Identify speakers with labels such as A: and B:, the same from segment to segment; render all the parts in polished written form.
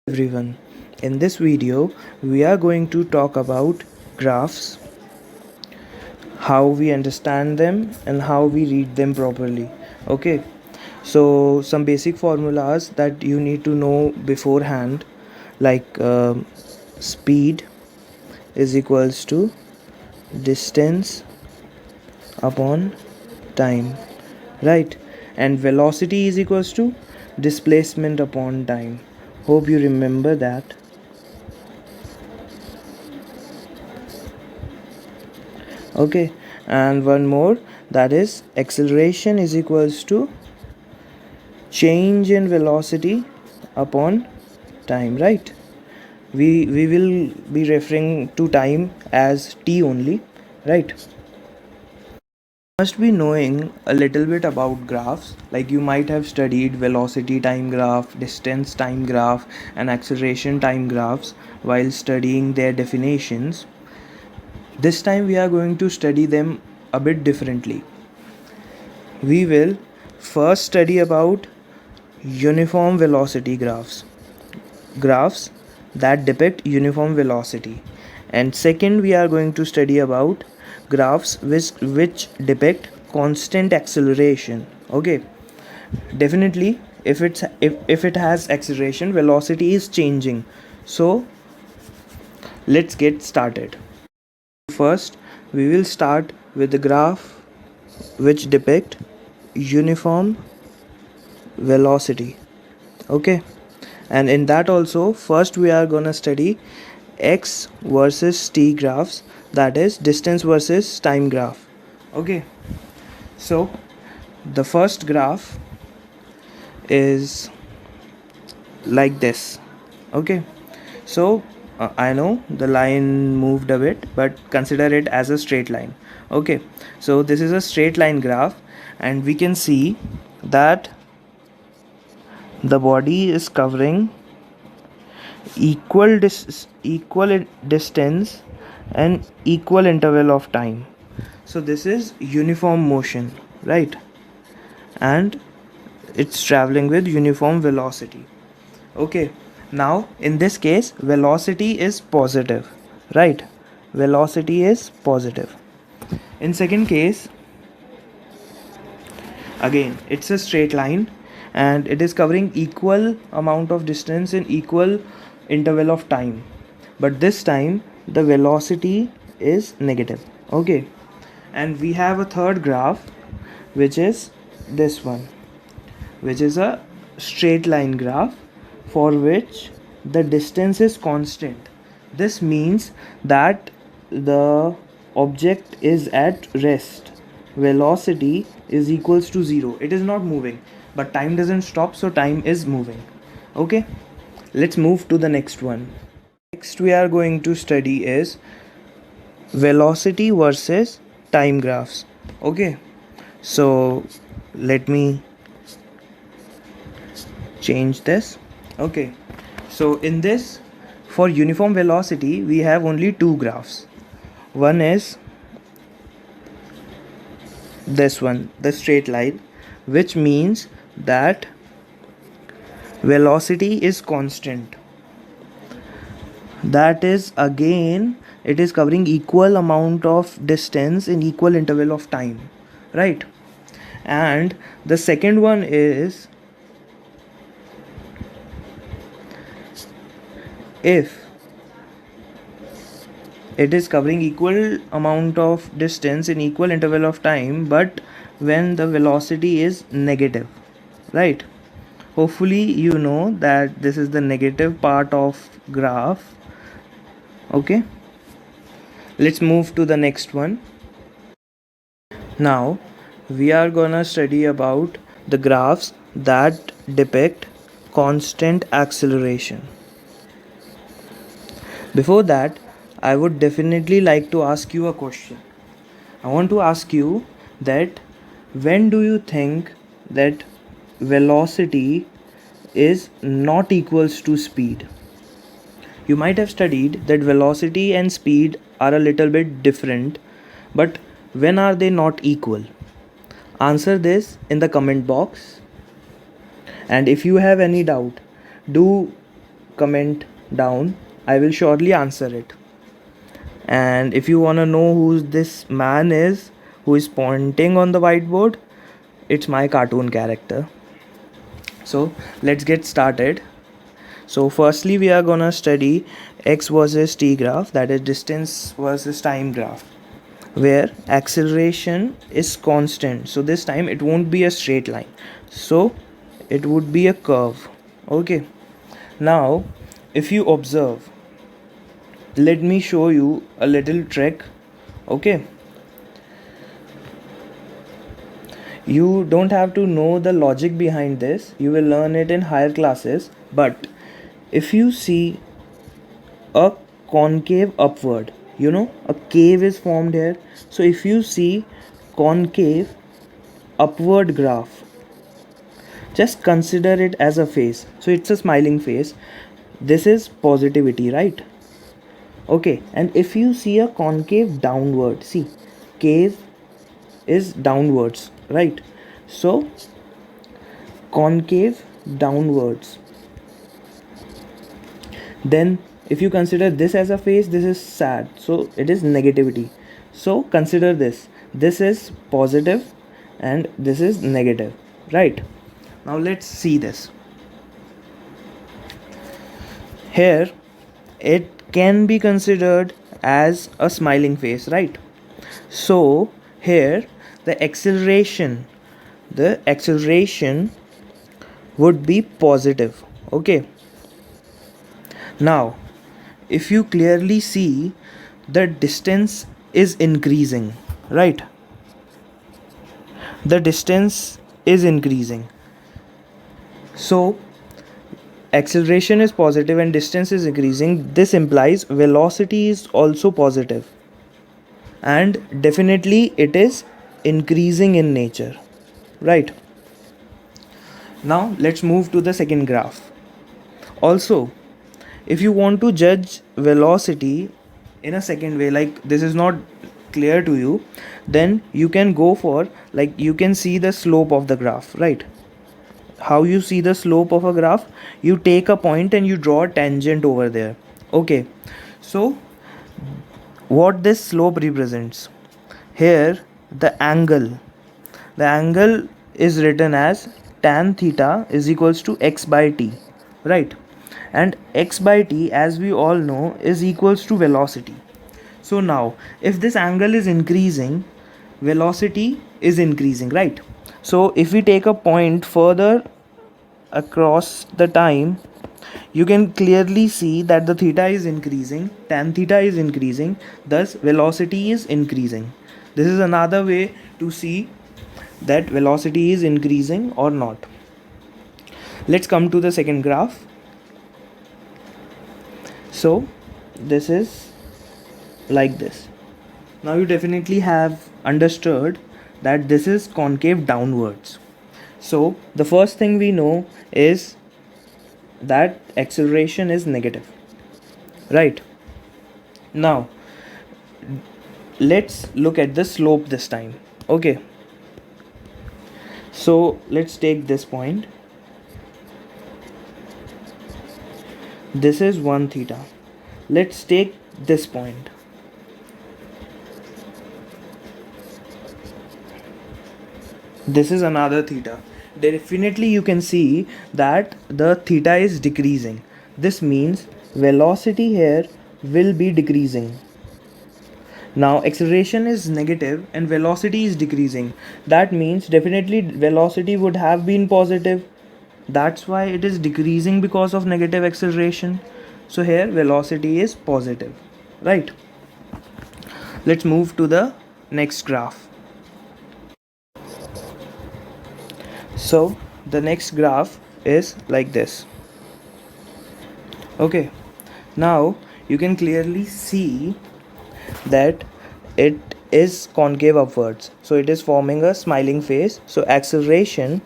A: Everyone. In this video, we are going to talk about graphs, how we understand them, and how we read them properly. Okay, so some basic formulas that you need to know beforehand, like speed is equals to distance upon time, right? And velocity is equals to displacement upon time. Hope you remember that. Okay, and one more, that is acceleration is equals to change in velocity upon time, right? We will be referring to time as t only, right? Must be knowing a little bit about graphs, like you might have studied velocity time graph, distance time graph, and acceleration time graphs while studying their definitions. This time we are going to study them a bit differently. We will first study about uniform velocity graphs that depict uniform velocity, and second we are going to study about graphs which depict constant acceleration. Okay, definitely if it has acceleration, velocity is changing. So let's get started. First we will start with the graph which depict uniform velocity. Okay, and in that also first we are gonna study x versus t graphs, that is distance versus time graph. Okay, so the first graph is like this. Okay, so I know the line moved a bit, but consider it as a straight line. Okay, so this is a straight line graph, and we can see that the body is covering equal distance and equal interval of time. So this is uniform motion, right? And it's traveling with uniform velocity. Okay, now in this case velocity is positive, right? Velocity is positive. In second case, again it's a straight line and it is covering equal amount of distance in equal interval of time, but this time the velocity is negative. Okay, and we have a third graph which is this one, which is a straight line graph for which the distance is constant. This means that the object is at rest, velocity is equals to 0, it is not moving, but time doesn't stop, so time is moving. Okay, let's move to the next one. Next we are going to study is velocity versus time graphs. Okay, so let me change this. Okay, so in this, for uniform velocity we have only two graphs. One is this one, the straight line, which means that velocity is constant, that is again it is covering equal amount of distance in equal interval of time, right? And the second one is, if it is covering equal amount of distance in equal interval of time, but when the velocity is negative, right? Hopefully you know that this is the negative part of graph. Okay, let's move to the next one. Now we are gonna study about the graphs that depict constant acceleration. Before that, I would definitely like to ask you a question. I want to ask you that when do you think that velocity is not equals to speed? You might have studied that velocity and speed are a little bit different, but when are they not equal? Answer this in the comment box. And if you have any doubt, do comment down. I will surely answer it. And if you want to know who this man is who is pointing on the whiteboard, it's my cartoon character. So let's get started. So firstly we are gonna study x versus t graph, that is distance versus time graph, where acceleration is constant. So this time it won't be a straight line, so it would be a curve. Okay, now if you observe, let me show you a little trick. Okay, you don't have to know the logic behind this, you will learn it in higher classes. But if you see a concave upward, a cave is formed here. So if you see concave upward graph, just consider it as a face. So it's a smiling face. This is positivity, right? Okay, and if you see a concave downward, see, cave is downwards, right? So concave downwards. Then if you consider this as a face, this is sad, so it is negativity. So consider this is positive and this is negative, right? Now let's see this. Here it can be considered as a smiling face, right? So here the acceleration would be positive. Okay, now if you clearly see, the distance is increasing, right? The distance is increasing. So acceleration is positive and distance is increasing. This implies velocity is also positive, and definitely it is increasing in nature, right? Now let's move to the second graph. Also, if you want to judge velocity in a second way, like this is not clear to you, then you can go for, like, you can see the slope of the graph, right? How you see the slope of a graph? You take a point and you draw a tangent over there. Okay, so what this slope represents, here the angle is written as tan theta is equals to x by t, right? And x by t, as we all know, is equals to velocity. So now if this angle is increasing, velocity is increasing, right? So if we take a point further across the time, you can clearly see that the theta is increasing, tan theta is increasing, thus velocity is increasing. This is another way to see that velocity is increasing or not. Let's come to the second graph. So this is like this. Now you definitely have understood that this is concave downwards. So the first thing we know is that acceleration is negative, right? Now let's look at the slope this time. Okay, so let's take this point. This is 1 theta. Let's take this point. This is another theta. Definitely you can see that the theta is decreasing. This means velocity here will be decreasing. Now acceleration is negative and velocity is decreasing. That means definitely velocity would have been positive. That's why it is decreasing, because of negative acceleration. So here velocity is positive, right? Let's move to the next graph. So the next graph is like this. Okay, now you can clearly see that it is concave upwards, so it is forming a smiling face. So acceleration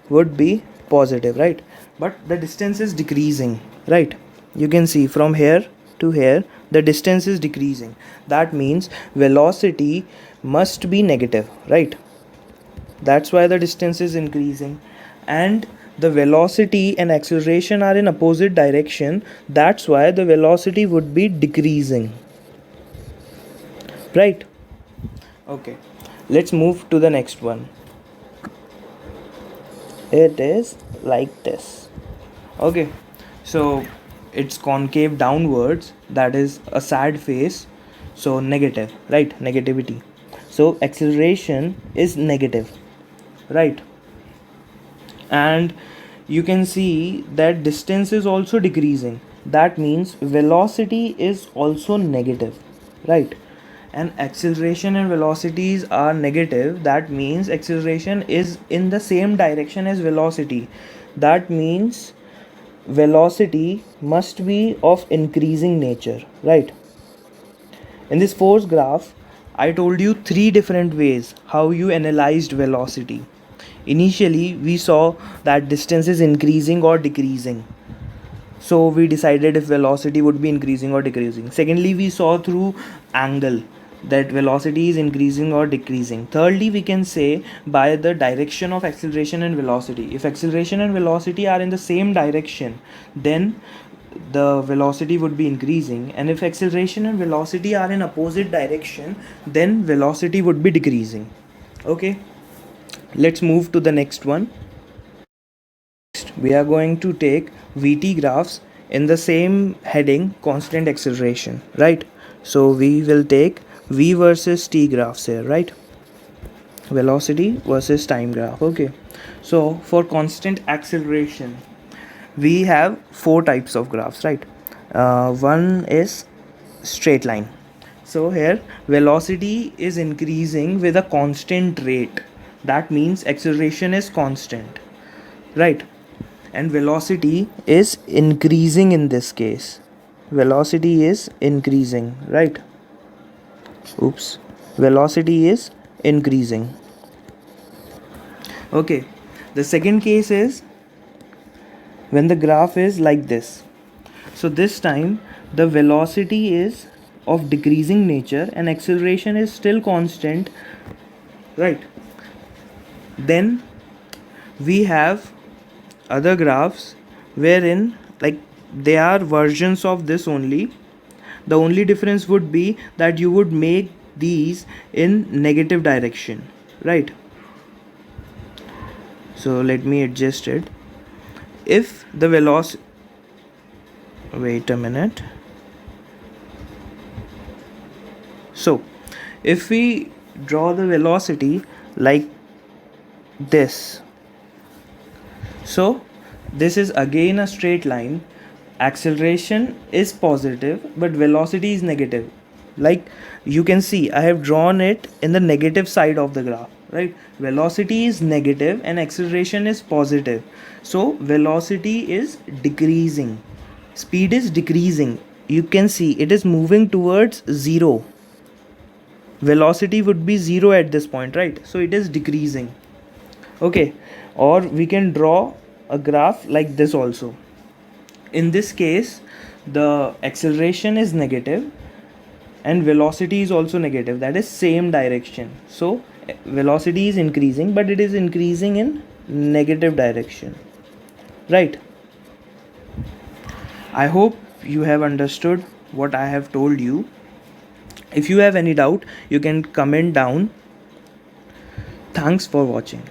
A: would be positive, right? But the distance is decreasing, right? You can see from here to here the distance is decreasing. That means velocity must be negative, right? That's why the distance is increasing. And the velocity and acceleration are in opposite direction, that's why the velocity would be decreasing, right? Okay, let's move to the next one. It is like this. Okay, so it's concave downwards, that is a sad face, so negative, right? Negativity. So acceleration is negative, right? And you can see that distance is also decreasing, that means velocity is also negative, right? And acceleration and velocities are negative, that means acceleration is in the same direction as velocity, that means velocity must be of increasing nature, right? In this force graph, I told you three different ways how you analyzed velocity. Initially, we saw that distance is increasing or decreasing. So we decided if velocity would be increasing or decreasing. Secondly, we saw through angle that velocity is increasing or decreasing. Thirdly, we can say by the direction of acceleration and velocity. If acceleration and velocity are in the same direction, then the velocity would be increasing, and if acceleration and velocity are in opposite direction, then velocity would be decreasing. Okay, let's move to the next one. Next, we are going to take VT graphs in the same heading, constant acceleration, right? So we will take V versus T graphs here, right? Velocity versus time graph. Okay, so for constant acceleration, we have four types of graphs, right? One is straight line. So here velocity is increasing with a constant rate, that means acceleration is constant, right? And velocity is increasing in this case, velocity is increasing, right? Oops, velocity is increasing. Okay, the second case is when the graph is like this. So this time the velocity is of decreasing nature and acceleration is still constant, right? Then we have other graphs wherein like they are versions of this only. The only difference would be that you would make these in negative direction, right? So let me adjust it. If the velocity, wait a minute. So if we draw the velocity like this, so this is again a straight line, acceleration is positive but velocity is negative. Like you can see I have drawn it in the negative side of the graph, right? Velocity is negative and acceleration is positive, so velocity is decreasing, speed is decreasing. You can see it is moving towards zero, velocity would be zero at this point, right? So it is decreasing. Okay, or we can draw a graph like this also. In this case the acceleration is negative and velocity is also negative, that is same direction. So velocity is increasing but it is increasing in negative direction, right? I hope you have understood what I have told you. If you have any doubt, you can comment down. Thanks for watching.